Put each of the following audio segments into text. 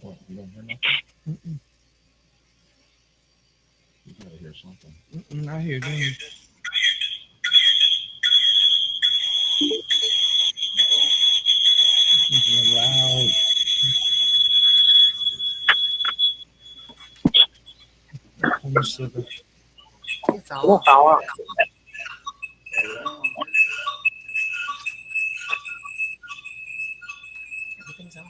What, you don't hear nothing? You gotta hear something. I hear them. People are loud. Corn sugar. It's off. Everything's off.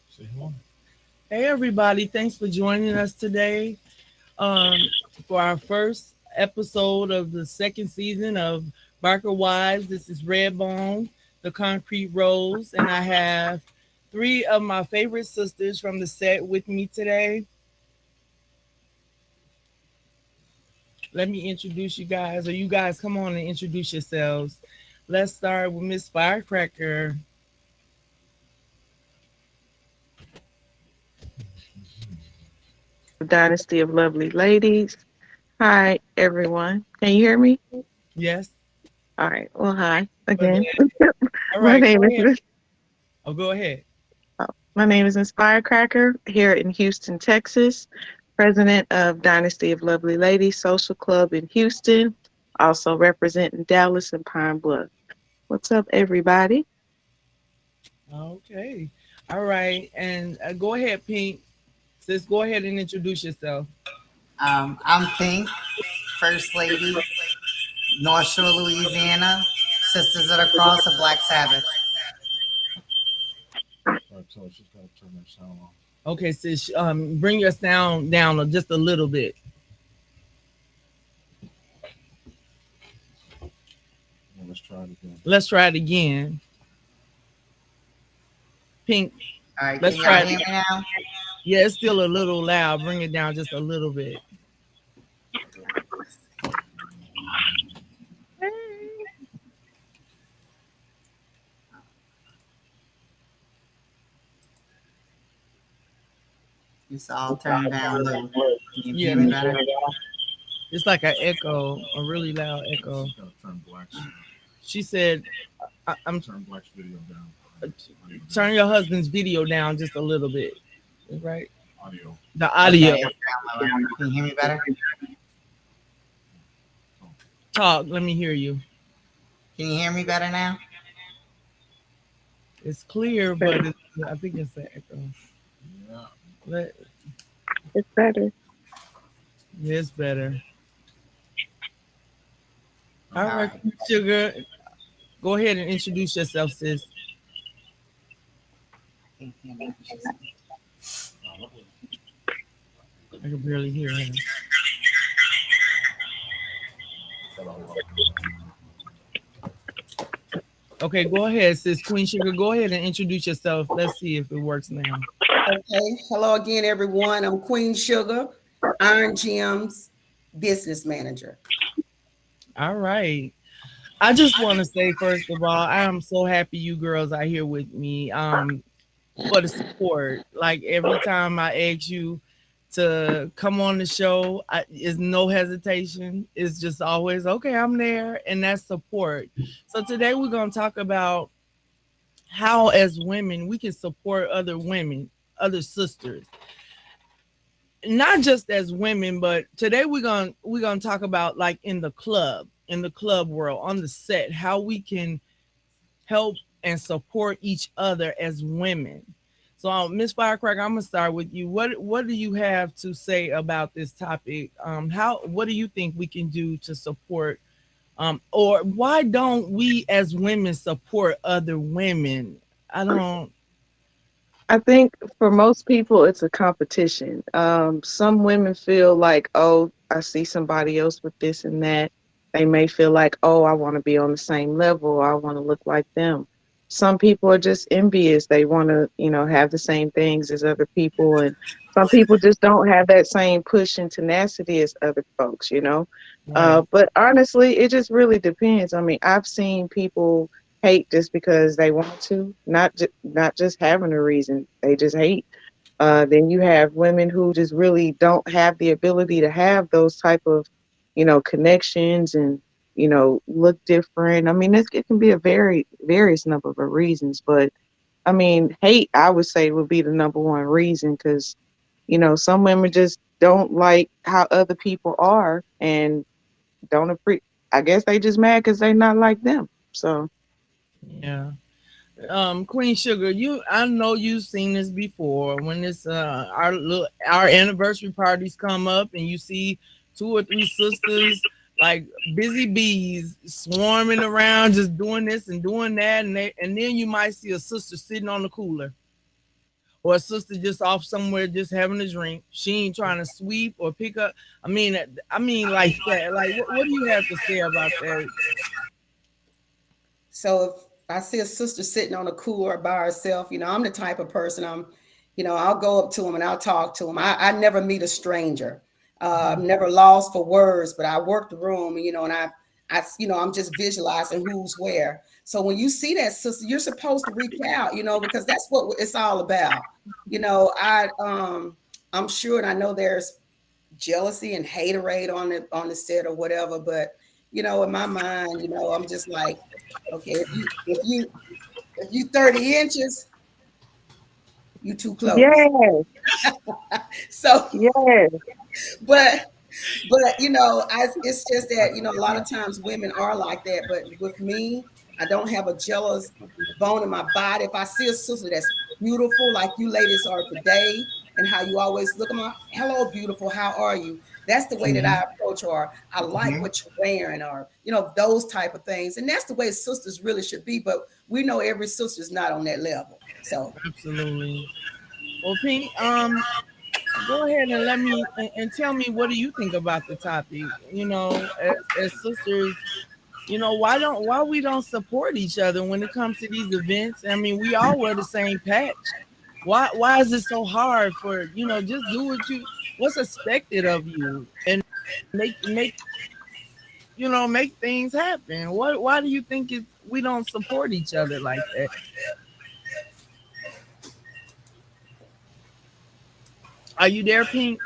Say hello. Hey everybody, thanks for joining us today um, for our first episode of the second season of Barker Wives. This is Redbone, the Concrete Rose, and I have three of my favorite sisters from the set with me today. Let me introduce you guys, or you guys come on and introduce yourselves. Let's start with Miss Firecracker. Dynasty of Lovely Ladies. Hi, everyone. Can you hear me? Yes. All right. Well, hi Okay. again. All my right. name Go ahead. is Oh, go ahead. my name is Miss Firecracker here in Houston, Texas. President of Dynasty of Lovely Ladies Social Club in Houston. Also representing Dallas and Pine Bluff. What's up, everybody? Okay. All right. And go ahead, Pink. Sis, go ahead and introduce yourself. I'm Pink, First Lady, North Shore, Louisiana, Sisters of the Cross of Black Sabbath. Alright, so she's gotta turn her sound off. Okay, sis, bring your sound down just a little bit. Yeah, let's try it again. Let's try it again. Pink, All right, let's can try y'all hear it. me now? Yeah, it's still a little loud. Bring it down just a little bit. It's all turned down low. Can you Yeah, hear me better? it's like an echo, a really loud echo. She's gotta turn Black's She said, I'm turn Black's video down. turn your husband's video down just a little bit. Right? Audio. The audio. Okay, it's down lower. Can you hear me better? Talk. Let me hear you. Can you hear me better now? It's clear, but I think it's an echo. Yeah. Let, It's better. yeah, it's better. All All right, right. Sugar. Go ahead and introduce yourself, sis. Can you hear me? I can barely hear her. Okay, go ahead, sis. Queen Sugar, go ahead and introduce yourself. Let's see if it works now. Okay. Hello again, everyone. I'm Queen Sugar, Iron Gems business manager. All right. I just want to say, first of all, I am so happy you girls are here with me. For the support. Like every time I ask you to come on the show, is no hesitation. It's just always okay. I'm there, and that's support. So today we're gonna talk about how, as women, we can support other women, other sisters, not just as women, but today we're gonna talk about like in the club world, on the set, how we can help and support each other as women. So, Miss Firecracker, I'm gonna start with you. What do you have to say about this topic? How what do you think we can do to support, or why don't we as women support other women? I don't. I think for most people, it's a competition. Some women feel like, oh, I see somebody else with this and that. They may feel like, oh, I want to be on the same level. I want to look like them. Some people are just envious. They want to, have the same things as other people. And some people just don't have that same push and tenacity as other folks. Right. But honestly, it just really depends. I mean, I've seen people hate just because they want to, not just having a reason. They just hate. Then you have women who just really don't have the ability to have those type of, connections and look different. I mean, it can be a various number of reasons, but I mean, hate I would say would be the number one reason because some women just don't like how other people are and don't appreciate. I guess they just mad because they not like them. So. Yeah. Queen Sugar, I know you've seen this before when it's our anniversary parties come up and you see two or three sisters like busy bees swarming around just doing this and doing that, and then you might see a sister sitting on the cooler or a sister just off somewhere just having a drink. She ain't trying to sweep or pick up. I mean like that. Like what do you have to say about that? So if I see a sister sitting on a cooler by herself, I'm the type of person I'll go up to them and I'll talk to them. I never meet a stranger. I'm never lost for words, but I work the room, and I'm just visualizing who's where. So when you see that sister, you're supposed to reach out, because that's what it's all about. I'm sure, and I know there's jealousy and haterade on the set or whatever, but in my mind, I'm just like, okay, if you 30 inches, you too close. Yes, So, yes. but it's just that a lot of times women are like that. But with me, I don't have a jealous bone in my body. If I see a sister that's beautiful, like you ladies are today, and how you always look at my hello, beautiful, how are you? That's the way that I approach her. I like Mhm. what you're wearing, or those type of things, and that's the way sisters really should be. But we know every sister is not on that level. So Absolutely. Well, Pink, go ahead and let me and tell me what do you think about the topic? As sisters, why we don't support each other when it comes to these events? I mean, we all wear the same patch. Why is it so hard for just do what's expected of you and make make things happen? Why do you think we don't support each other like that? Are you there, Pink?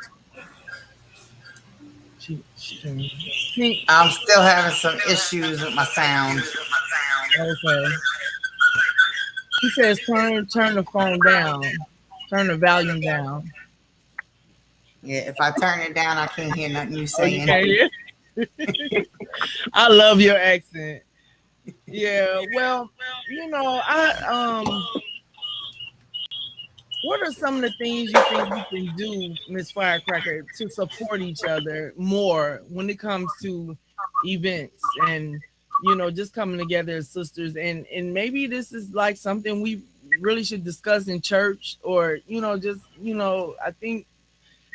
Pink. I'm still having some issues with my sound. Okay. He says turn the phone down. Turn the volume down. Yeah, if I turn it down, I can't hear nothing you Oh, you saying. can't hear? I love your accent. Yeah, well, I what are some of the things you think we can do, Miss Firecracker, to support each other more when it comes to events and just coming together as sisters and maybe this is like something we really should discuss in church or just I think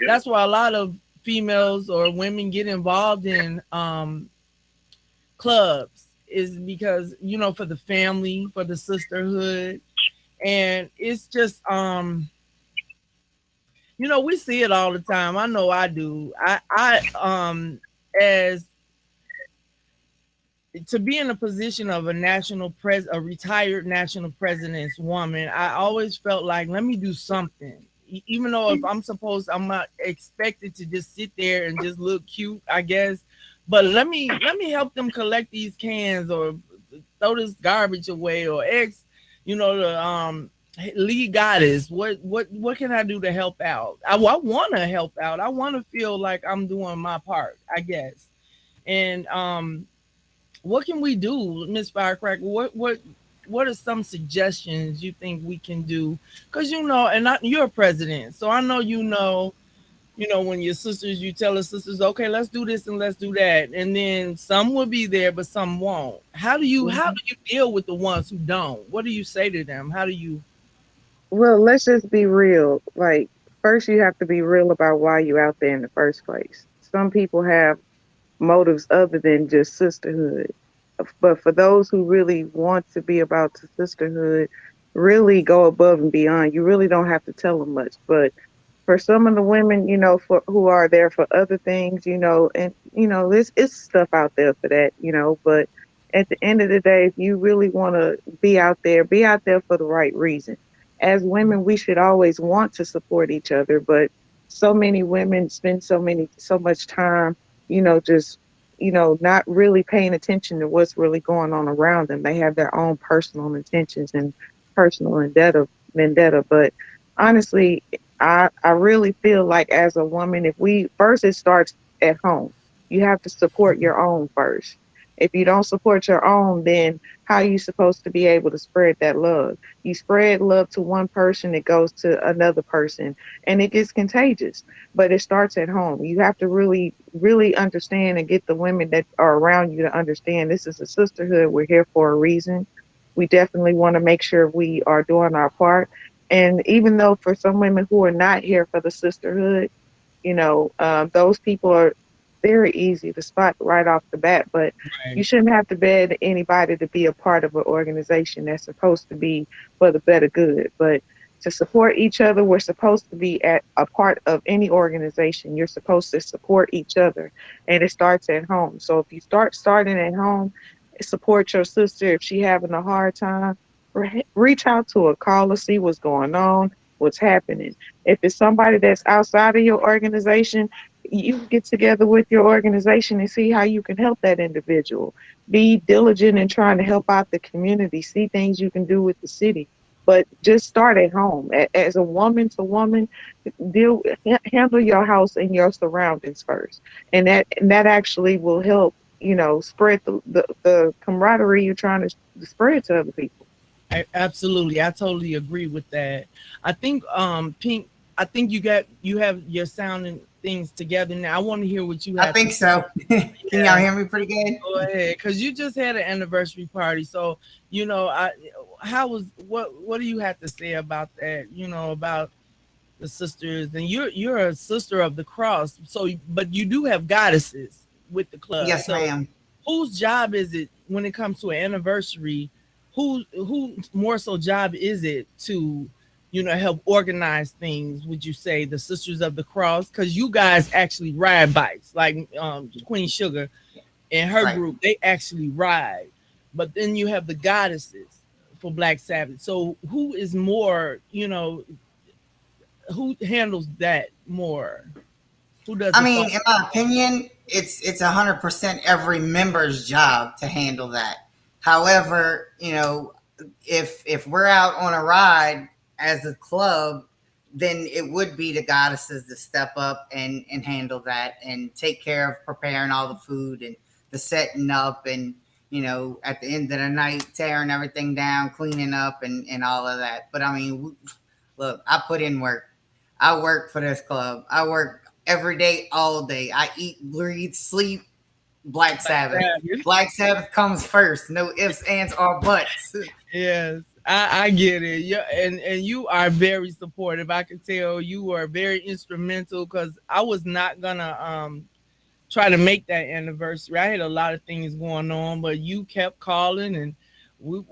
that's why a lot of females or women get involved in clubs is because for the family, for the sisterhood, and it's just we see it all the time. I know I do. As to be in a position of a retired national president's woman, I always felt like let me do something. Even though if I'm not expected to just sit there and just look cute, I guess. But let me help them collect these cans or throw this garbage away or the lead goddess. What can I do to help out? I want to help out. I want to feel like I'm doing my part, I guess. And what can we do, Miss Firecracker? What are some suggestions you think we can do? Because you're president, so I know when your sisters, you tell the sisters, okay, let's do this and let's do that, and then some will be there, but some won't. How do you deal with the ones who don't? What do you say to them? How do you? Well, let's just be real. Like, first, you have to be real about why you out there in the first place. Some people have motives other than just sisterhood. But for those who really want to be about the sisterhood, really go above and beyond. You really don't have to tell them much. But for some of the women, for who are there for other things, and there's it's stuff out there for that, but at the end of the day, if you really want to be out there for the right reason. As women, we should always want to support each other, but so many women spend so much time, just not really paying attention to what's really going on around them. They have their own personal intentions and personal vendetta. But honestly, I really feel like as a woman, if we first, it starts at home. You have to support your own first. If you don't support your own, then how are you supposed to be able to spread that love? You spread love to one person, it goes to another person, and it gets contagious. But it starts at home. You have to really, really understand and get the women that are around you to understand this is a sisterhood. We're here for a reason. We definitely want to make sure we are doing our part. And even though for some women who are not here for the sisterhood, those people are very easy to spot right off the bat. But you Right. shouldn't have to beg anybody to be a part of an organization that's supposed to be for the better good. But to support each other, we're supposed to be at a part of any organization. You're supposed to support each other, and it starts at home. So if you starting at home, support your sister if she having a hard time. Reach out to her, call her, see what's going on, what's happening. If it's somebody that's outside of your organization, you get together with your organization and see how you can help that individual. Be diligent in trying to help out the community, see things you can do with the city. But just start at home. As a woman to woman, handle your house and your surroundings first. And that actually will help, spread the camaraderie you're trying to spread to other people. Absolutely, I totally agree with that. I think Pink, I think you have your sound and things together now. I want to hear what you I have to think so. Can y'all yeah. hear me pretty good? Go ahead, because you just had an anniversary party. So I how was what do you have to say about that? About the sisters, and you're a sister of the cross. So, but you do have goddesses with the club. Yes, So, ma'am. whose job is it when it comes to an anniversary? Who more so job is it to help organize things? Would you say the sisters of the cross? Because you guys actually ride bikes, like Queen Sugar and her Right. group, they actually ride. But then you have the goddesses for Black Sabbath. So who is more, who handles that more? Who does I the mean, thought? in my opinion, it's 100% every member's job to handle that. However, if we're out on a ride as a club, then it would be the goddesses to step up and handle that and take care of preparing all the food and the setting up and at the end of the night tearing everything down, cleaning up and all of that. But I mean, look, I put in work. I work for this club. I work every day, all day. I eat, breathe, sleep. Black Sabbath. Black Sabbath comes first. No ifs, ands, or buts. Yes, I get it. Yeah, and you are very supportive. I can tell you are very instrumental because I was not gonna try to make that anniversary. I had a lot of things going on, but you kept calling and we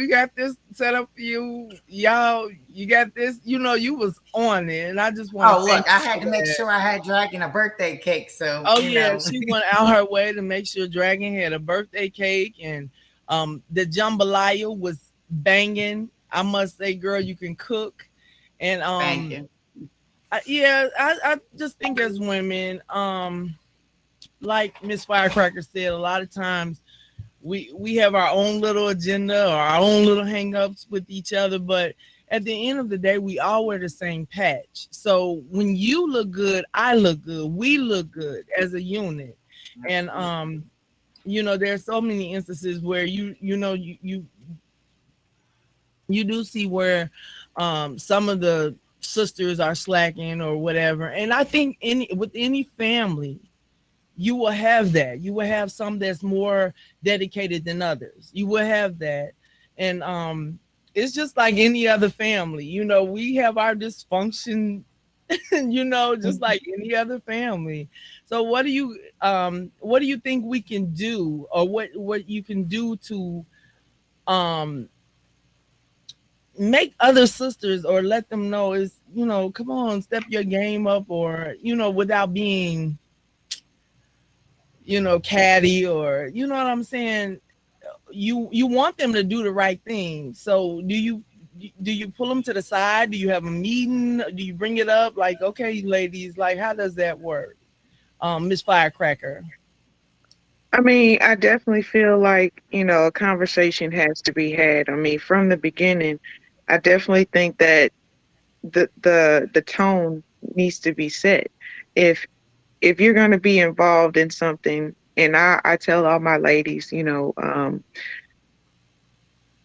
got this set up for you. Y'all, you got this. You was on it, and I just want to Oh, thank look, I you had for to make that. sure I had Dragon a birthday cake. So, Oh yeah, she went out her way to make sure Dragon had a birthday cake, and the jambalaya was banging. I must say, girl, you can cook, and thank you. I just think as women, like Miss Firecracker said, a lot of times we have our own little agenda or our own little hangups with each other, but at the end of the day, we all wear the same patch. So when you look good, I look good, we look good as a unit. And there's so many instances where you do see where some of the sisters are slacking or whatever. And I think with any family, you will have that. You will have some that's more dedicated than others. You will have that. And it's just like any other family. We have our dysfunction, just like any other family. So what do you think we can do, or what you can do to um make other sisters, or let them know is, come on, step your game up, or without being, catty, or you know what I'm saying? You want them to do the right thing. So do you pull them to the side? Do you have a meeting? Do you bring it up like, okay, ladies, like, how does that work? Miss Firecracker. I mean, I definitely feel like, a conversation has to be had. I mean, from the beginning, I definitely think that the tone needs to be set. If if you're going to be involved in something, and I tell all my ladies,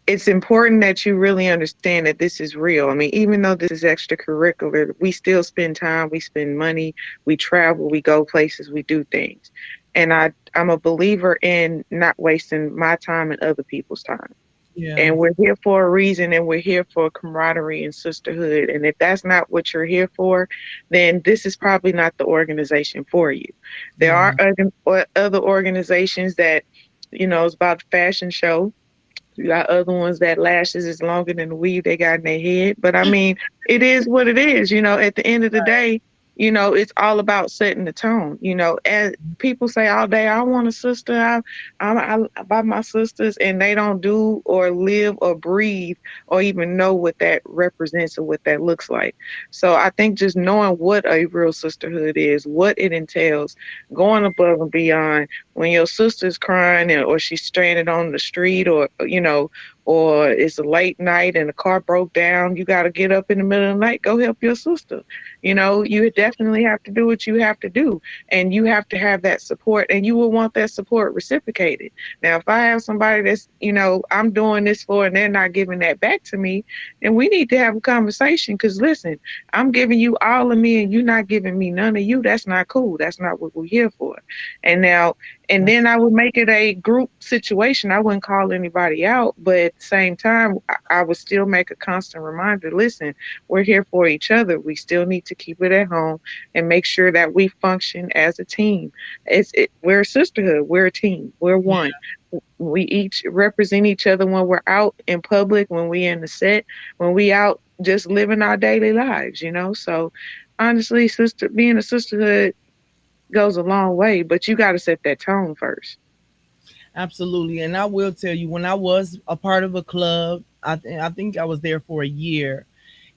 it's important that you really understand that this is real. I mean, even though this is extracurricular, we still spend time, we spend money, we travel, we go places, we do things. And I'm a believer in not wasting my time and other people's time. Yeah. And we're here for a reason, and we're here for camaraderie and sisterhood. And if that's not what you're here for, then this is probably not the organization for you. There Yeah. are other organizations that, it's about fashion show. You got other ones that lashes is longer than the weave they got in their head. But I mean, it is what it is. At the end of the day, it's all about setting the tone. As people say all day, I want a sister. I buy my sisters, and they don't do or live or breathe or even know what that represents or what that looks like. So I think just knowing what a real sisterhood is, what it entails, going above and beyond when your sister's crying, or she's stranded on the street, or it's a late night and the car broke down, you got to get up in the middle of the night, go help your sister. You definitely have to do what you have to do, and you have to have that support, and you will want that support reciprocated. Now, if I have somebody that's, I'm doing this for, and they're not giving that back to me, then we need to have a conversation. Because listen, I'm giving you all of me, and you're not giving me none of you. That's not cool. That's not what we're here for. And now, and then I would make it a group situation. I wouldn't call anybody out, but at the same time, I would still make a constant reminder. Listen, we're here for each other. We still need to keep it at home and make sure that we function as a team. We're a sisterhood. We're a team. We're one. We each represent each other when we're out in public, when we in the set, when we out just living our daily lives. So honestly, being a sisterhood goes a long way, but you got to set that tone first. Absolutely. And I will tell you, when I was a part of a club, I think I was there for a year.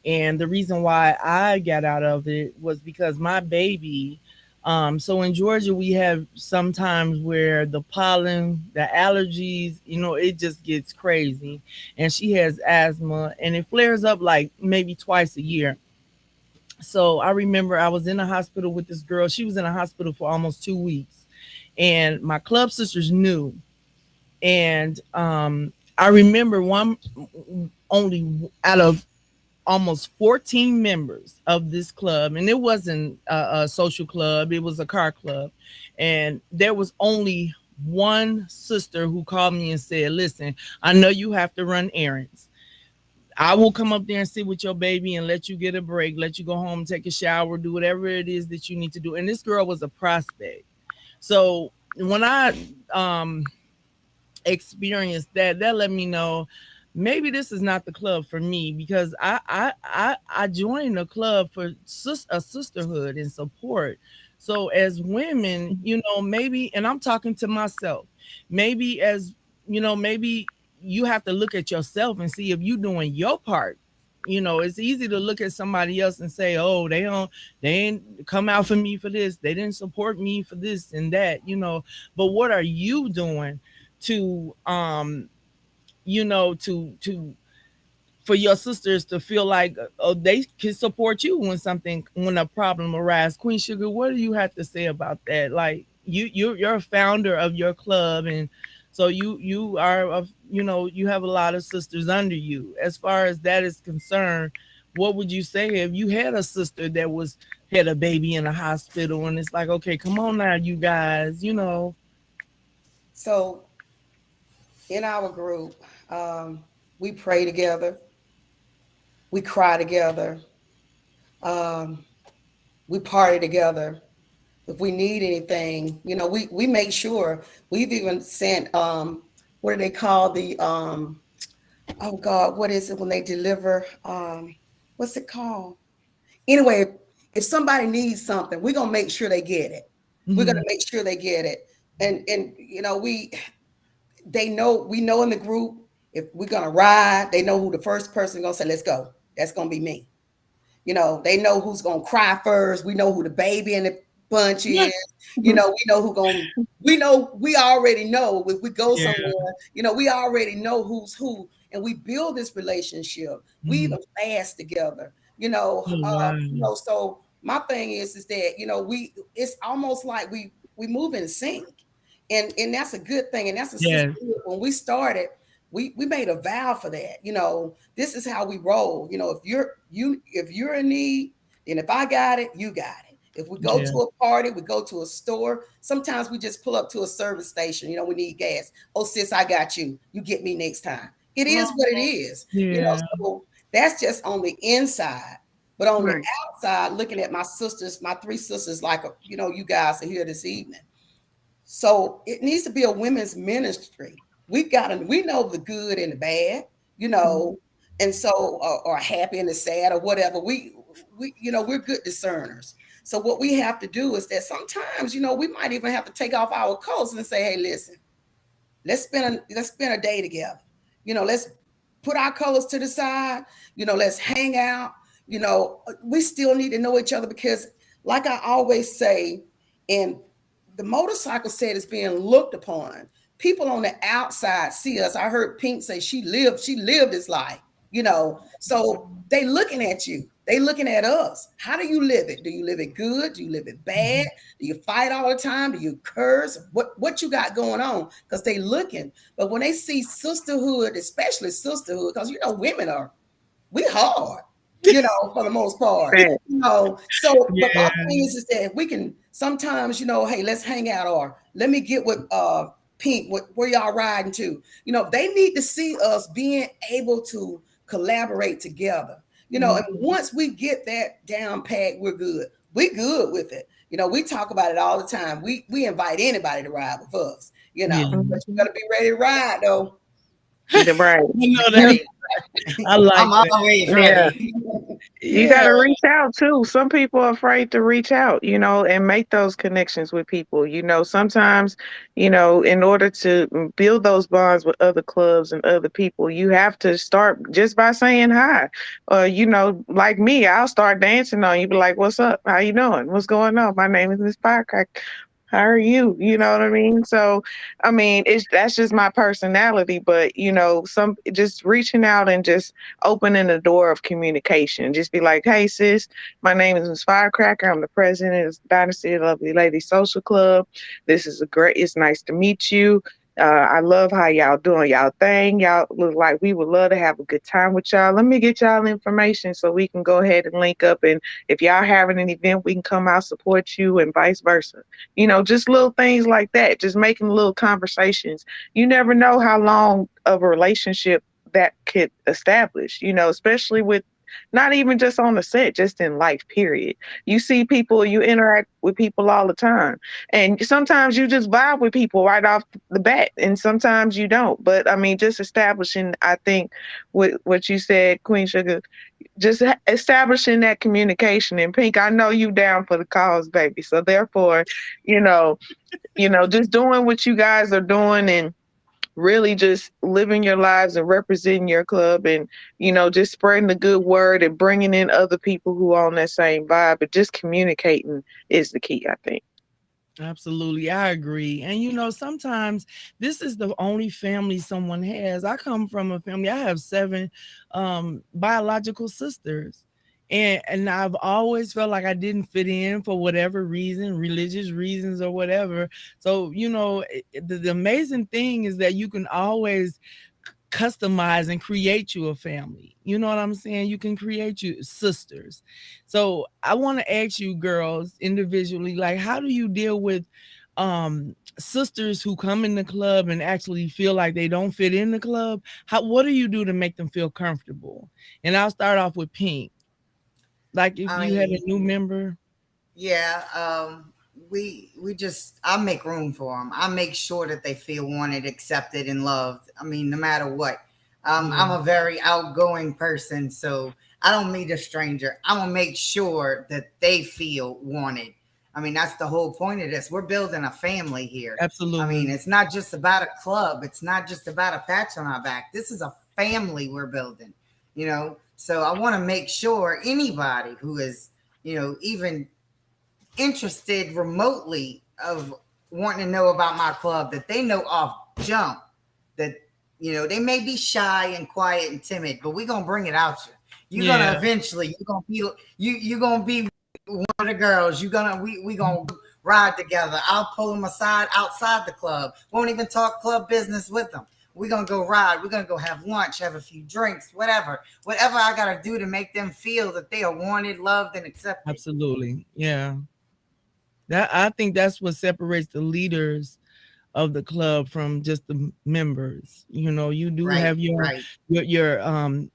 And the reason why I got out of it was because my baby, so in Georgia, we have sometimes where the pollen, the allergies, it just gets crazy. And she has asthma, and it flares up like maybe twice a year. So I remember I was in a hospital with this girl. She was in a hospital for almost 2 weeks. And my club sisters knew. And I remember one, only out of almost 14 members of this club, and it wasn't a social club, it was a car club. And there was only one sister who called me and said, listen, I know you have to run errands. I will come up there and sit with your baby and let you get a break, let you go home, take a shower, do whatever it is that you need to do. And this girl was a prospect. So when I experienced that let me know maybe this is not the club for me, because I joined a club for a sisterhood and support. So as women, maybe, and I'm talking to myself, maybe as maybe you have to look at yourself and see if you're doing your part. It's easy to look at somebody else and say, oh, they ain't come out for me for this, they didn't support me for this and that. But what are you doing to to for your sisters to feel like, oh, they can support you when a problem arises? Queen Sugar, what do you have to say about that? Like, you're a founder of your club, and so you are you have a lot of sisters under you. As far as that is concerned, what would you say if you had a sister that had a baby in a hospital, and it's like, okay, come on now, you guys. So in our group, We pray together. We cry together. Um, we party together. If we need anything, we make sure. We've even sent what do they call the oh God, what is it when they deliver? What's it called? Anyway, if somebody needs something, we're gonna make sure they get it. We're gonna Mhm. make sure they get it. And we know in the group, if we're gonna ride, they know who the first person gonna say, let's go. That's gonna be me. They know who's gonna cry first. We know who the baby in the bunch Yeah. is. We know we already know if we go Yeah. somewhere, we already know who's who, and we build this relationship. We Mhm. even fast together, Oh, wow. so my thing is that, it's almost like we move in sync. And that's a good thing. And that's a Yes. sisterhood. When we started, we made a vow for that. This is how we roll. If you're in need, then if I got it, you got it. If we go Yeah. to a party, we go to a store. Sometimes we just pull up to a service station. We need gas. Oh, sis, I got you. You get me next time. It is what it is. Yeah. So that's just on the inside. But on the Right. outside, looking at my sisters, my three sisters, like you guys are here this evening. So it needs to be a women's ministry. We know the good and the bad, and so or happy and the sad or whatever. We're good discerners. So what we have to do is that sometimes, we might even have to take off our coats and say, hey, listen, let's spend a day together. Let's put our colors to the side. Let's hang out. We still need to know each other because, like I always say, and the motorcycle set is being looked upon. People on the outside see us. I heard Pink say she lived this life. So they looking at you. They looking at us. How do you live it? Do you live it good? Do you live it bad? Mhm. Do you fight all the time? Do you curse? What you got going on? Because they looking. But when they see sisterhood, especially sisterhood, because women are we hard, for the most part. Right. So but my Yeah. thing is that we can sometimes, hey, let's hang out, or let me get with Pink, where y'all riding to. They need to see us being able to collaborate together. And Mhm. once we get that down pat, we're good. We good with it. We talk about it all the time. We invite anybody to ride with us, Yeah. but you Mhm. gotta be ready to ride though. Right. You know that. I like I'm that. always Yeah. ready. You Yeah. got to reach out too. Some people are afraid to reach out, and make those connections with people. Sometimes, in order to build those bonds with other clubs and other people, you have to start just by saying hi. Like me, I'll start dancing on you, be like, "What's up? How you doing? What's going on? My name is Miss Firecracker. How are you?" You know what I mean? So, I mean, that's just my personality, but some just reaching out and just opening the door of communication. Just be like, "Hey, sis, my name is Miss Firecracker. I'm the president of Dynasty of Lovely Ladies Social Club. It's nice to meet you. I love how y'all doing y'all thing. Y'all look like we would love to have a good time with y'all. Let me get y'all information so we can go ahead and link up. And if y'all having an event, we can come out support you and vice versa. Just little things like that. Just making little conversations. You never know how long of a relationship that could establish, especially with not even just on the set, just in life, period. You see people, you interact with people all the time. And sometimes you just vibe with people right off the bat, and sometimes you don't. But I mean, just establishing, I think, what you said, Queen Sugar, just establishing that communication. And Pink, I know you down for the cause, baby. So therefore, you know, just doing what you guys are doing and really just living your lives and representing your club and just spreading the good word and bringing in other people who are on that same vibe, but just communicating is the key, I think. Absolutely, I agree. And sometimes this is the only family someone has. I come from a family. I have seven biological sisters. And I've always felt like I didn't fit in for whatever reason, religious reasons or whatever. So, the amazing thing is that you can always customize and create you a family. You know what I'm saying? You can create you sisters. So I want to ask you girls individually, like, how do you deal with sisters who come in the club and actually feel like they don't fit in the club? What do you do to make them feel comfortable? And I'll start off with Pink. Like if I you have a mean, new member. yeah, we just I make room for them. I make sure that they feel wanted, accepted, and loved. I mean, no matter what. I'm Yeah, a very outgoing person, so I don't meet a stranger. I'm gonna make sure that they feel wanted. I mean, that's the whole point of this. We're building a family here. I mean, absolutely. it's not just about a club. It's not just about a patch on our back. This is a family we're building. So I want to make sure anybody who is, even interested remotely of wanting to know about my club, that they know off jump that they may be shy and quiet and timid, but we're gonna bring it out you. You're gonna Yeah, eventually you're gonna be one of the girls. We gonna ride together. I'll pull them aside outside the club. Won't even talk club business with them. We're gonna go ride. We're gonna go have lunch, have a few drinks, whatever I gotta do to make them feel that they are wanted, loved, and accepted. absolutely. Yeah. That I think that's what separates the leaders of the club from just the members. You do Right, have your right. your your um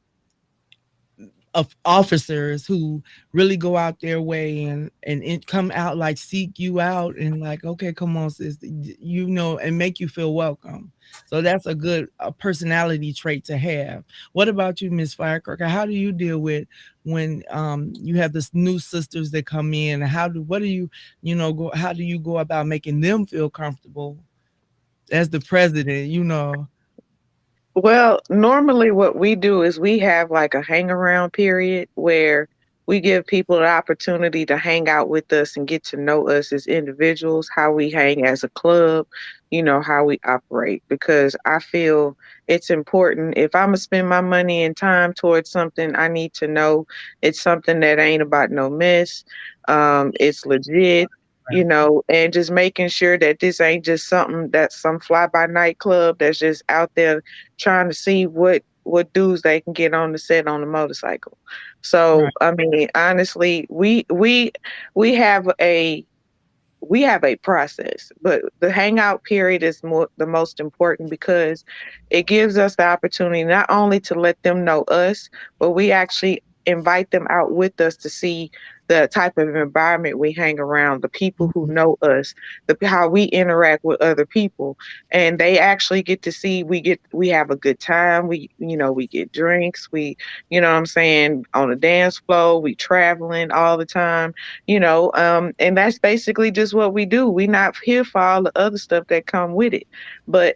of officers who really go out their way and come out, like seek you out and like, okay, come on, sis, and make you feel welcome. So that's a good personality trait to have. What about you, Miss Firecracker? How do you deal with when you have this new sisters that come in? What do go how do you go about making them feel comfortable as the president? Well, normally what we do is we have like a hang around period where we give people the opportunity to hang out with us and get to know us as individuals, how we hang as a club, how we operate. Because I feel it's important. If I'm going to spend my money and time towards something, I need to know it's something that ain't about no mess. It's legit. And just making sure that this ain't just something that's some fly by night club that's just out there trying to see what dudes they can get on the set on the motorcycle. So Right. I mean, honestly, we have a process, but the hangout period is the most important because it gives us the opportunity not only to let them know us, but we actually invite them out with us to see the type of environment we hang around, the people who Mhm. know us, how we interact with other people, and they actually get to see we have a good time. We get drinks. What I'm saying, on the dance floor. We traveling all the time, and that's basically just what we do. We're not here for all the other stuff that come with it, but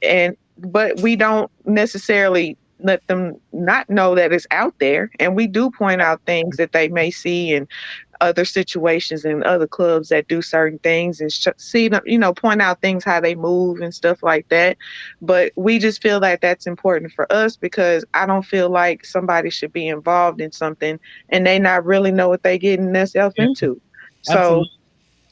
we don't necessarily let them not know that it's out there, and we do point out things that they may see in other situations and other clubs that do certain things, and see them, point out things, how they move and stuff like that. But we just feel that that's important for us because I don't feel like somebody should be involved in something and they not really know what they getting themselves Yeah, into. So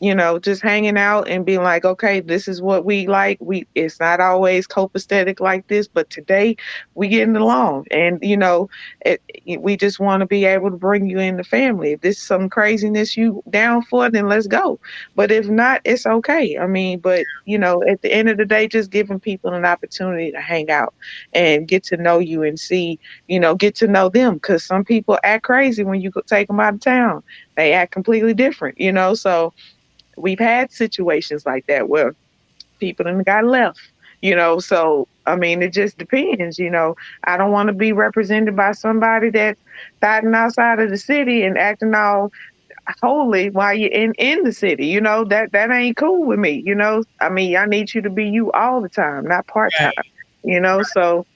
absolutely. just hanging out and being like, okay, this is what we like. It's not always copacetic like this, but today we getting along. And we just want to be able to bring you in the family. If this is some craziness you down for, then let's go. But if not, it's okay. I mean, but at the end of the day, just giving people an opportunity to hang out and get to know you and see, get to know them. Because some people act crazy when you take them out of town. They act completely different. So we've had situations like that where people then got left, so I mean, it just depends. I don't want to be represented by somebody that's fighting outside of the city and acting all holy while you're in the city. That ain't cool with me. I mean, I need you to be you all the time, not part-time. Right. So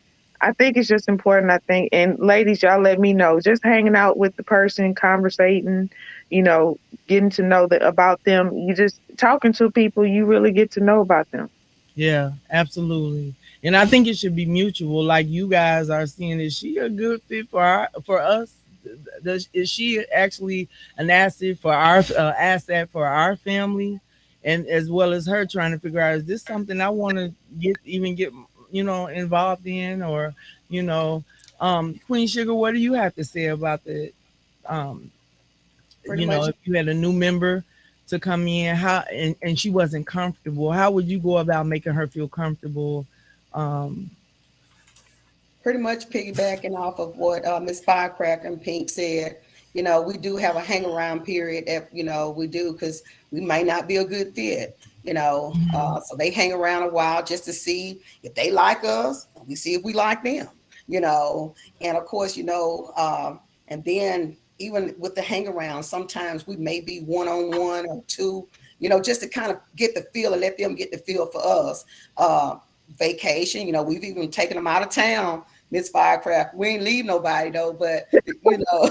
I think it's just important. I think, and ladies, y'all let me know. Just hanging out with the person, conversating, you know, getting to know about them. You just talking to people, you really get to know about them. Yeah, absolutely. And I think it should be mutual. Like you guys are seeing, is she a good fit for us? Is she actually an asset for our family, and as well as her trying to figure out, is this something I want to get involved in, or you know, Queen Sugar, what do you have to say about the um Pretty much. if you had a new member to come in, and she wasn't comfortable, how would you go about making her feel comfortable? Um, Pretty much piggybacking off of what Miss Firecracker and Pink said. You know, we do have a hang around period that, you know, we do because we might not be a good fit, you know. So they hang around a while just to see if they like us. We see if we like them, you know. And of course, you know, and then even with the hang around, sometimes we may be one on one or two, you know, just to kind of get the feel and let them get the feel for us. Vacation, you know, we've even taken them out of town. Miss Firecraft, we ain't leave nobody though, but you know.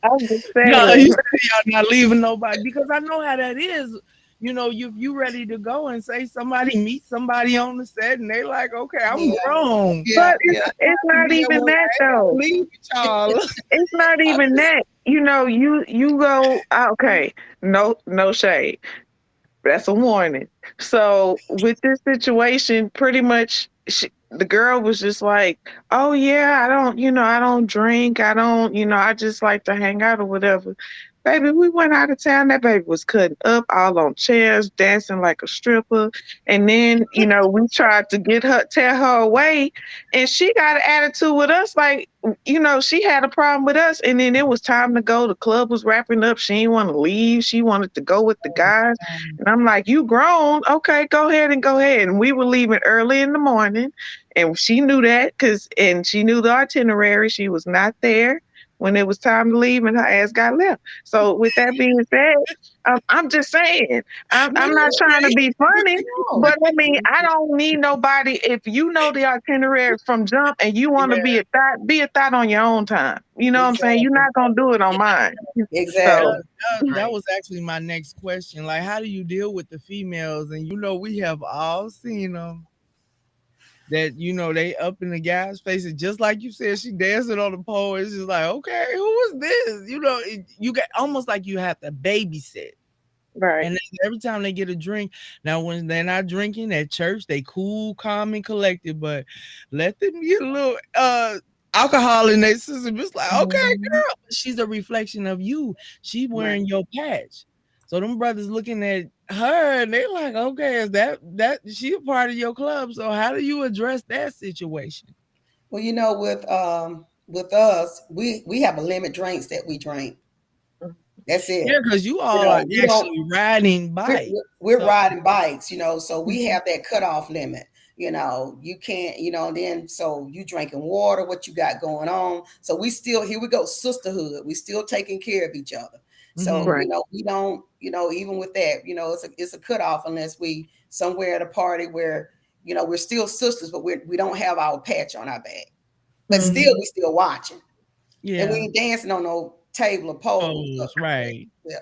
I'm just no, saying. you said y'all not leaving nobody because I know how that is. You know, you ready to go and say somebody meet somebody on the set and they like, okay, I'm Yeah, grown. yeah, But yeah, it's not Yeah, even well, that I ain't gotta though. leave y'all. It's not I'm even just, that. You know, you go okay. No shade. That's a warning. So with this situation, pretty much the girl was just like, "Oh yeah, I don't drink. I don't, I just like to hang out or whatever." Baby, we went out of town. That baby was cutting up all on chairs, dancing like a stripper. And then, we tried to get her, tear her away, and she got an attitude with us like, she had a problem with us. And then it was time to go. The club was wrapping up. She didn't want to leave. She wanted to go with the guys. And I'm like, you grown. Okay, go ahead and go ahead. And we were leaving early in the morning. And she knew that and she knew the itinerary. She was not there when it was time to leave and her ass got left. So with that being said, I'm just saying, I'm not trying to be funny, but I mean, I don't need nobody. If you know the itinerary from jump and you want to be a thought on your own time. You know what I'm saying? You're exactly, not going to do it on mine. That, exactly. So, that Right. was actually my next question. Like, how do you deal with the females? And we have all seen them that they up in the guy's faces, just like you said. She dancing on the pole. It's just like, okay, who is this? You get almost like you have to babysit. right. And then every time they get a drink, now when they're not drinking at church, they cool, calm, and collected. But let them get a little alcohol in their system. It's like, okay, Mhm. girl, she's a reflection of you. She Right. wearing your patch. So them brothers looking at her and they like, okay, is that she a part of your club? So how do you address that situation? Well, you know, with us, we have a limit drinks that we drink. That's Yeah, it. because you You all are know, we don't. actually riding we're, bikes. we're So riding bikes, you know, so we Mhm. have that cutoff limit. You know, you can't, then so you drinking water, what you got going on. So we still, here we go, sisterhood. We still taking care of each other. So, mhm. Right. we don't, even with that, it's a cutoff unless we somewhere at a party where, we're still sisters, but we don't have our patch on our back. But still, Mhm. we still watching. And we Yeah. ain't dancing on no table or poles. Pose, right. Yeah.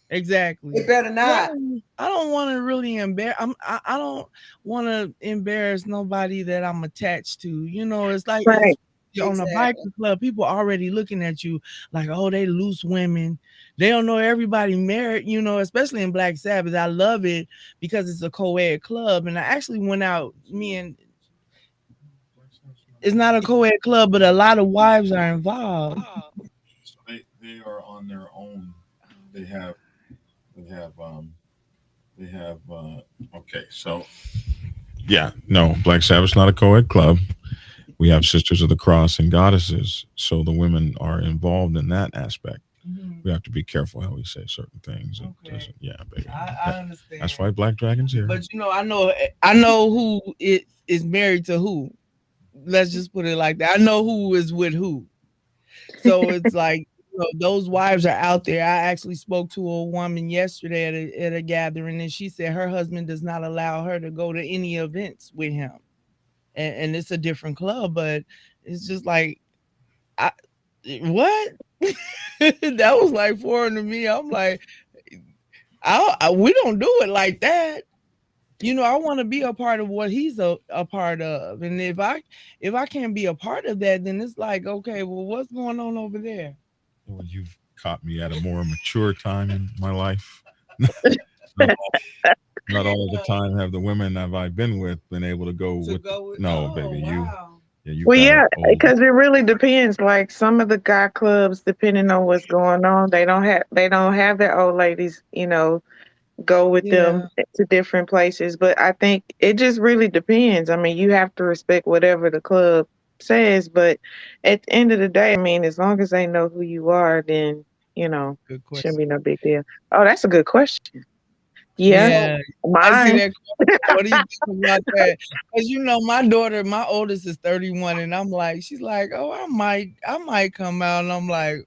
Exactly. It better Yeah, not. I don't want to really embarrass. I don't want to embarrass nobody that I'm attached to. It's like it's Right. on a biker Exactly. club. People already looking at you like, oh, they loose women. They don't know everybody married. Especially in Black Sabbath. I love it because it's a co-ed club, and I actually went out. Me and it's not a co-ed club, but a lot of wives are involved. So they are on their own. They have they have they have okay. So yeah, no, Black Sabbath's not a co-ed club. We have Sisters of the Cross and Goddesses, so the women are involved in that aspect. Mhm. We have to be careful how we say certain things. It Okay, doesn't, yeah, baby. I That's understand. why Black Dragon's here. But I know who is married to who. Let's just put it like that. I know who is with who. So it's like those wives are out there. I actually spoke to a woman yesterday at a gathering, and she said her husband does not allow her to go to any events with him, and it's a different club, but it's just like I what that was like foreign to me. I'm like, we don't do it like that. I want to be a part of what he's a part of. And if I can't be a part of that, then it's like, okay, well, what's going on over there? Well, you've caught me at a more mature time in my life. not, not all the time have the women have I been with been able to go To with. go with No, oh baby, you wow. Yeah, you Well, kind of yeah, old. because it really depends. Like some of the guy clubs, depending on what's going on, they don't have their old ladies, go with them Yeah. to different places. But I think it just really depends. I mean, you have to respect whatever the club says, but at the end of the day, I mean, as long as they know who you are, then Good shouldn't question. be no big deal. Oh, that's a good question. Yeah, So Yeah, I see mine. that question. What do you think about that? Because my daughter, my oldest is 31, and she's like, oh, I might come out, and I'm like,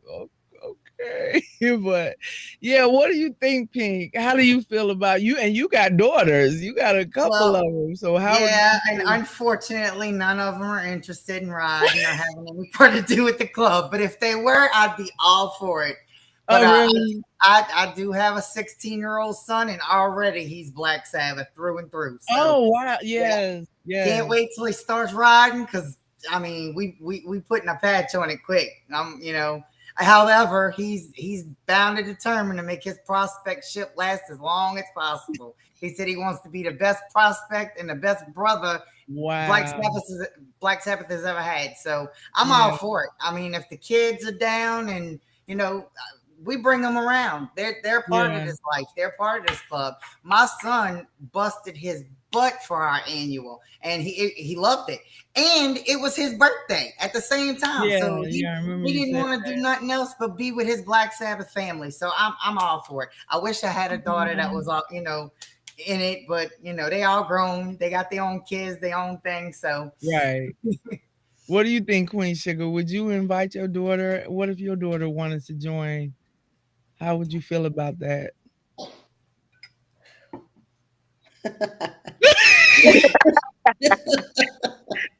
okay, but yeah, what do you think, Pink? How do you feel about you? And you got daughters, you got a couple of Well, them. So how would yeah, you and feel? unfortunately, none of them are interested in riding or having any part to do with the club. But if they were, I'd be all for it. But Oh, really? I do have a 16-year-old son, and already he's Black Sabbath through and through. So Oh, wow. yeah, Yes, can't yes, wait till he starts riding because I mean we putting a patch on it quick. However, he's bound and determined to make his prospectship last as long as possible. He said he wants to be the best prospect and the best brother Black wow, Sabbath is, Black Sabbath has ever had. So I'm all yeah, for it. I mean, if the kids are down and we bring them around, they're part of yeah, this life. They're part of this club. My son busted his butt for our annual, and he loved it. And it was his birthday at the same time, yeah, so he yeah. I remember he you didn't said want to do nothing else but be with his Black Sabbath family. So I'm all for it. I wish I had a daughter that that. was all in it, but they all grown. They got their own kids, their own thing. So Right. What do you think, Queen Sugar? Would you invite your daughter? What if your daughter wanted to join? How would you feel about that?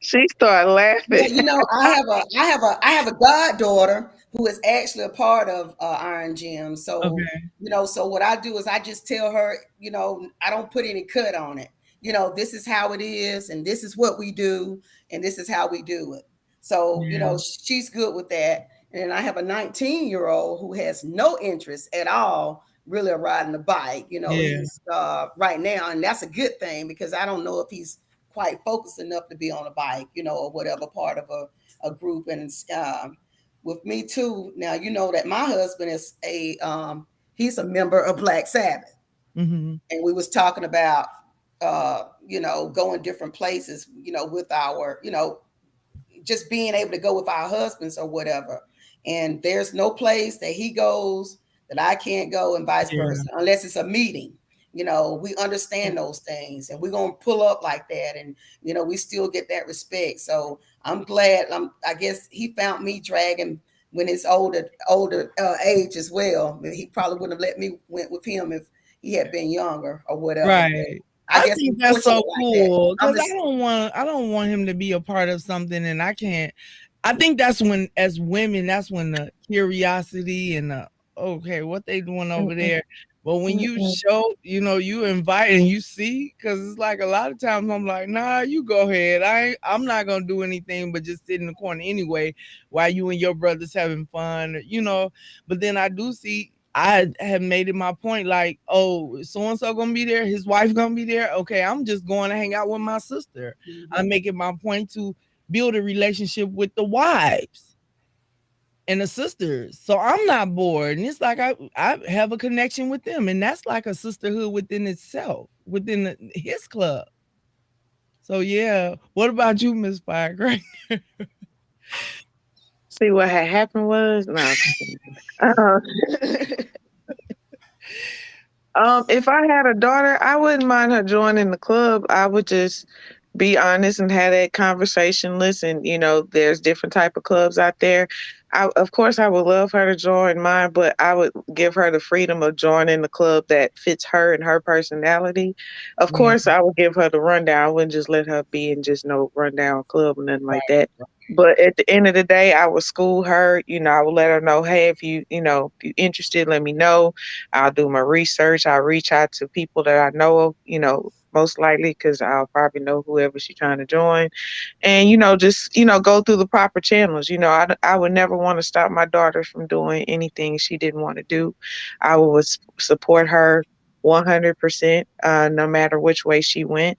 She started yeah, laughing. I have a goddaughter who is actually a part of Iron Gym. So Okay. so what I do is I just tell her, I don't put any cut on it. This is how it is, and this is what we do, and this is how we do it. So Yeah. she's good with that. And I have a 19-year-old who has no interest at all, really, of riding a bike. Yeah. He's right now, and that's a good thing because I don't know if he's quite focused enough to be on a bike, or whatever part of a group. And with me too, now that my husband is he's a member of Black Sabbath, Hmm. and we was talking about going different places, with our just being able to go with our husbands or whatever. And there's no place that he goes that I can't go, and vice Yeah. versa, unless it's a meeting. We understand those things, and we're gonna pull up like that, and we still get that respect. So I'm glad. I guess he found me dragging when it's older age as well. He probably wouldn't have let me went with him if he had been younger or whatever. But Right. I I guess think I'm that's fortunate so like that. cool I'm because I just don't want him to be a part of something and I can't. I think that's when, as women, that's when the curiosity and the okay, what they doing over Mm-mm, there. But when you mm-mm, show, you invite and you see, because it's like a lot of times I'm like, nah, you go ahead. I'm not gonna do anything but just sit in the corner anyway, while you and your brothers having fun. But then I do see. I have made it my point, like, oh, so and so gonna be there, his wife gonna be there. Okay, I'm just going to hang out with my sister. I Mhm. make it my point to build a relationship with the wives and the sisters, so I'm not bored. And it's like I have a connection with them, and that's like a sisterhood within itself, within his club. So yeah, what about you, Miss Firecracker? See what had happened was no. I'm just kidding. Uh, if I had a daughter, I wouldn't mind her joining the club. I would just be honest and have that conversation. Listen, there's different type of clubs out there. Of course, I would love her to join mine, but I would give her the freedom of joining the club that fits her and her personality. Of Yeah, course, I would give her the rundown. I wouldn't just let her be in just no rundown club or nothing like right, that. But at the end of the day, I would school her. I would let her know, hey, if you interested, let me know. I'll do my research. I'll reach out to people that I know of, most likely because I'll probably know whoever she's trying to join. And, just, go through the proper channels. I would never want to stop my daughter from doing anything she didn't want to do. I would support her 100%, no matter which way she went.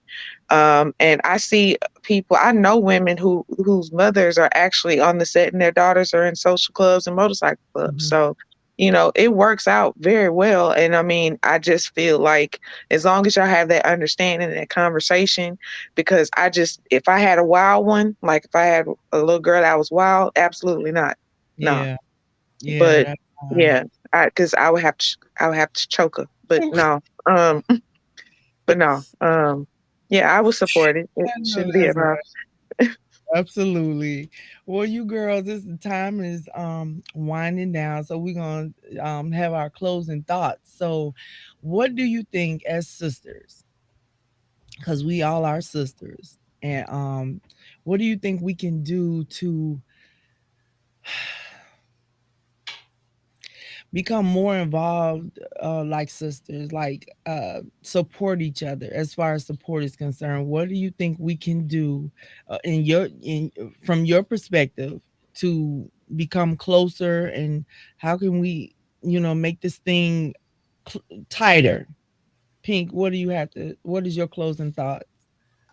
And I see people, I know women whose mothers are actually on the set and their daughters are in social clubs and motorcycle clubs. Mhm. So, it works out very well. And I mean, I just feel like as long as y'all have that understanding and that conversation, because if I had a wild one, like if I had a little girl that was wild, absolutely not. No. Yeah, yeah, But that's fine. yeah, because I would have to choke her. But no, but no, yeah, I would support it. It I know shouldn't be a that's problem. right. Absolutely. Well, you girls, this the time is winding down, so we're gonna have our closing thoughts. So, what do you think as sisters? Because we all are sisters, and what do you think we can do to become more involved, like sisters, like support each other as far as support is concerned? What do you think we can do in from your perspective to become closer, and how can we, make this thing tighter? Pink, what is your closing thought?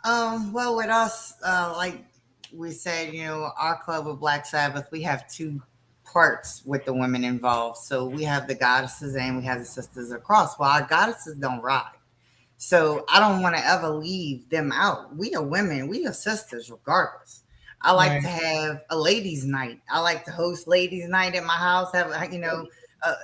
Well, with us, like we said, our club of Black Sabbath, we have two parts with the women involved. So we have the goddesses and we have the sisters across. Well, our goddesses don't ride. So I don't want to ever leave them out. We are women, we are sisters regardless. I like to Right. have a ladies' night. I like to host ladies' night at my house. Uh,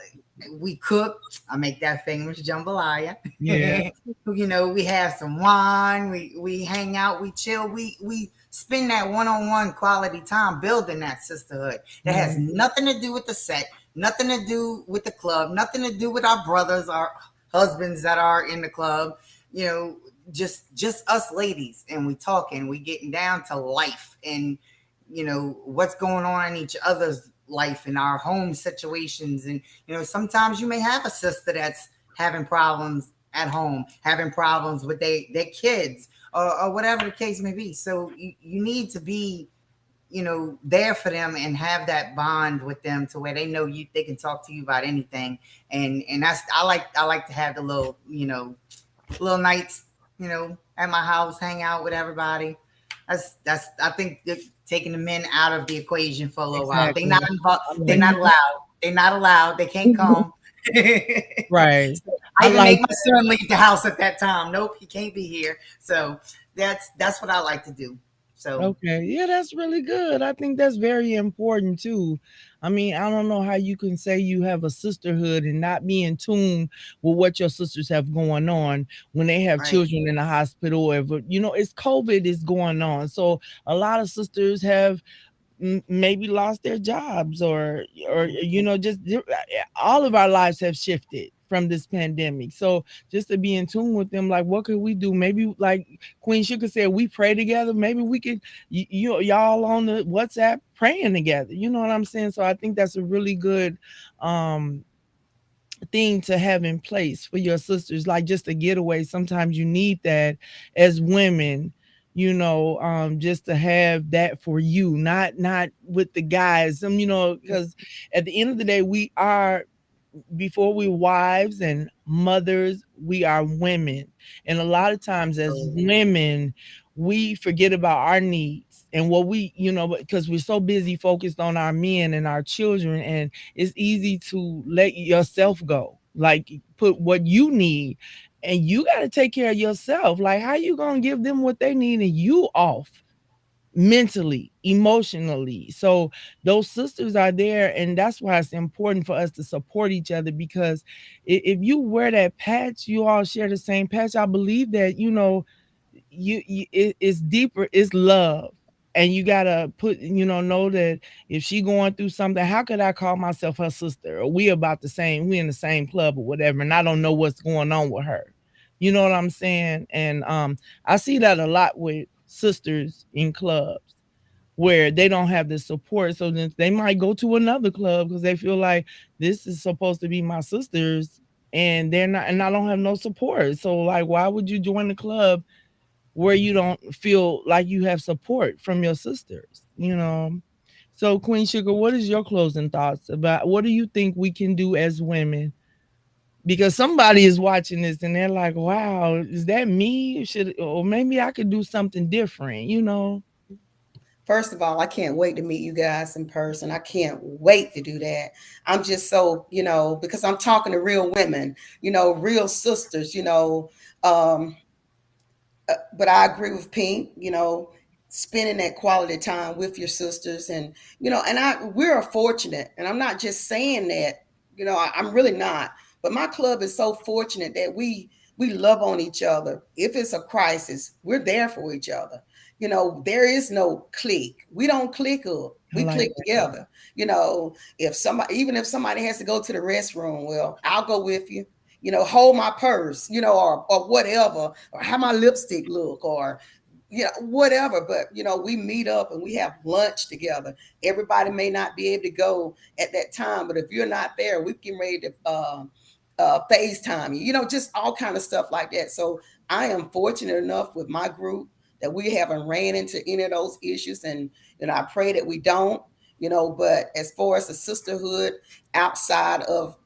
we cook. I make that famous jambalaya. Yeah. We have some wine. We hang out. We chill. We spend that one-on-one quality time building that sisterhood. That has Right. nothing to do with the set, nothing to do with the club, nothing to do with our brothers, our husbands that are in the club. You know, just us ladies, and we talking. We getting down to life and what's going on in each other's life in our home situations. And sometimes you may have a sister that's having problems at home, having problems with their kids, or whatever the case may be. So you need to be there for them and have that bond with them to where they know they can talk to you about anything. And that's I like to have the little nights, at my house, hang out with everybody. That's I think taking the men out of the equation for a little while. They Exactly. not involved. I They're like not allowed. They're not allowed. They can't come. right. So I I even like make my son leave the house at that time. Nope, he can't be here. So that's what I like to do. So Okay. Yeah, that's really good. I think that's very important too. I mean, I don't know how you can say you have a sisterhood and not be in tune with what your sisters have going on when they have right. children in the hospital. Or, it's COVID is going on. So a lot of sisters have maybe lost their jobs, or just all of our lives have shifted from this pandemic. So just to be in tune with them, like what could we do? Maybe like Queen Sugar said, we pray together. Maybe we could y'all on the WhatsApp praying together. You know what I'm saying? So I think that's a really good um thing to have in place for your sisters, like just a getaway. Sometimes you need that as women, just to have that for you, not with the guys. Because at the end of the day, we are, before we wives and mothers, we are women. And a lot of times as Absolutely. women, we forget about our needs and what we, because we're so busy focused on our men and our children. And it's easy to let yourself go, like put what you need, and you got to take care of yourself. Like, how you going to give them what they need and you off mentally, emotionally? So those sisters are there, and that's why it's important for us to support each other. Because if you wear that patch, you all share the same patch. I believe that it's deeper, it's love. And you gotta put, know that if she going through something, how could I call myself her sister? Or we in the same club or whatever, and I don't know what's going on with her. You know what I'm saying? And I see that a lot with sisters in clubs where they don't have the support. So then they might go to another club because they feel like this is supposed to be my sisters, and they're not, and I don't have no support. So like, why would you join the club where you don't feel like you have support from your sisters? So Queen Sugar, what is your closing thoughts about, what do you think we can do as women because somebody is watching this and they're like, wow, is that me? Should, or maybe I could do something different, you know? First of all, I can't wait to meet you guys in person. I can't wait to do that. I'm just so, because I'm talking to real women, real sisters, um, but I agree with Pink, spending that quality time with your sisters we're fortunate, and I'm not just saying that, I'm really not, but my club is so fortunate that we love on each other. If it's a crisis, we're there for each other. There is no clique. We don't click up. I We like click together. If somebody, even if somebody has to go to the restroom, well, I'll go with you. Hold my purse, or whatever, or how my lipstick look, or whatever. But we meet up and we have lunch together. Everybody may not be able to go at that time, but if you're not there, we can ready to FaceTime you. Just all kind of stuff like that. So I am fortunate enough with my group that we haven't ran into any of those issues, and I pray that we don't. But as far as the sisterhood outside of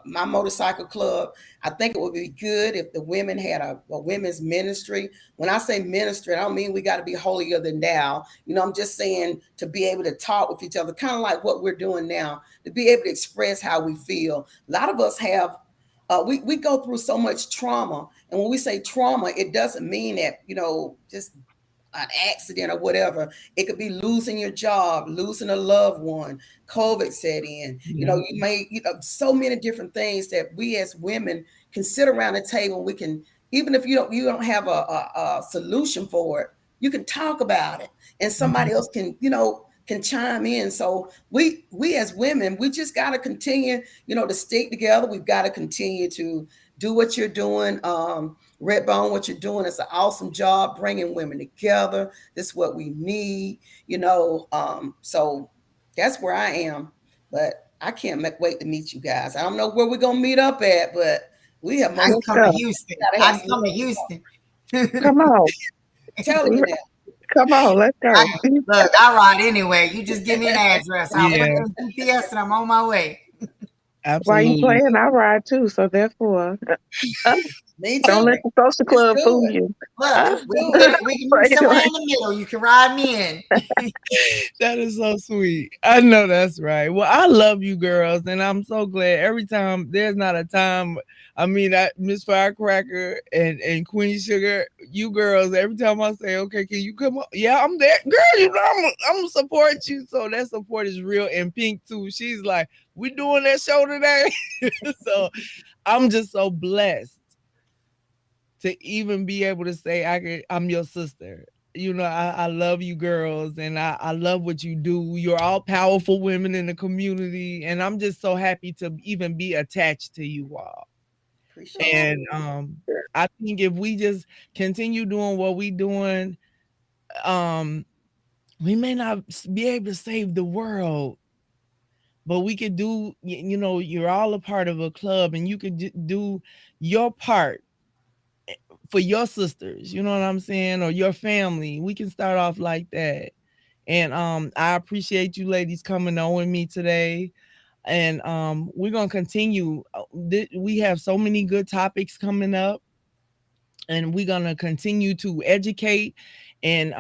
my motorcycle club, I think it would be good if the women had a women's ministry. When I say ministry, I don't mean we got to be holier than thou. I'm just saying to be able to talk with each other, kind of like what we're doing now, to be able to express how we feel. A lot of us have, we go through so much trauma. And when we say trauma, it doesn't mean that, just an accident or whatever. It could be losing your job, losing a loved one, COVID set in. Yeah. You may, so many different things that we as women can sit around the table. We can, even if you don't have a solution for it, you can talk about it, and somebody else can chime in. So we as women, we just got to continue, to stick together. We've got to continue to do what you're doing. Redbone, what you're doing is an awesome job bringing women together. This is what we need, so that's where I am. But I can't wait to meet you guys. I don't know where we're going to meet up at, but we have I most can Let's come to go. Houston. gotta I have can come to some. Houston. Come on. Telling you that. Come on. Let's I, go. look, I ride anyway. You just give me an address. I'll put Yeah, it in GPS and I'm on my way. While you absolutely. playing, I ride too. So therefore, uh, Me don't too. let the social Let's club do fool it. you. Look, Uh, Let's we can do it. meet right, somewhere right. in the middle. You can ride me in. That is so sweet. I know that's right. Well, I love you girls, and I'm so glad every time there's not a time. I mean, Miss Firecracker and Queen Sugar, you girls, every time I say, okay, can you come up? Yeah, I'm there. Girl, I'm gonna support you. So that support is real. And Pink too. She's like, we doing that show today. So I'm just so blessed to even be able to say I'm your sister. I love you girls, and I love what you do. You're all powerful women in the community, and I'm just so happy to even be attached to you all. Appreciate And you. I think if we just continue doing what we doing, um we may not be able to save the world, but we could do, you're all a part of a club, and you could do your part for your sisters, you know what I'm saying, or your family. We can start off like that. And I appreciate you ladies coming on with me today. And we're gonna continue. We have so many good topics coming up, and we're gonna continue to educate and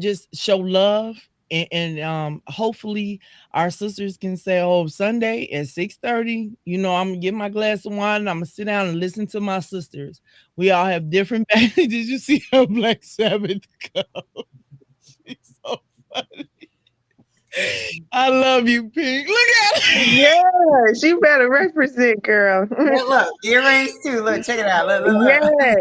just show love. And hopefully our sisters can say, oh, Sunday at 6:30, I'm gonna get my glass of wine and I'm gonna sit down and listen to my sisters. We all have different did you see how Black Sabbath goes? She's so funny. I love you, Pink. Look at her. Yes, you better represent, girl. Look, earrings too. Look, check it out. Look, look, look. Yes.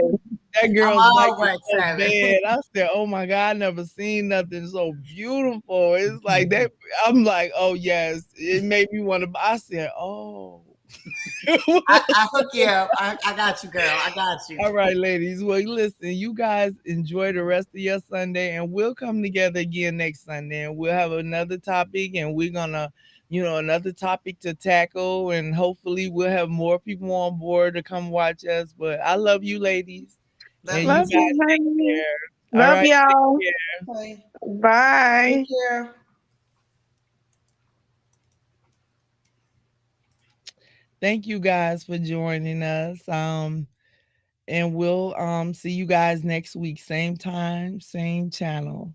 That I'm girl's back all is Black so Sabbath. bad. I said, "Oh my god, I never seen nothing so beautiful." It's like that. I'm like, "Oh yes," it made me want to. I said, "Oh." I hook you up. I got you, girl. I got you. All right, ladies. Well, listen, you guys enjoy the rest of your Sunday, and we'll come together again next Sunday, and we'll have another topic, and we're gonna, another topic to tackle, and hopefully we'll have more people on board to come watch us. But I love you, ladies, Love and you you Love too. you, guys take honey. care. All Love right, take y'all. care. Okay. Take Bye. care. Thank you guys for joining us. And we'll see you guys next week, same time, same channel.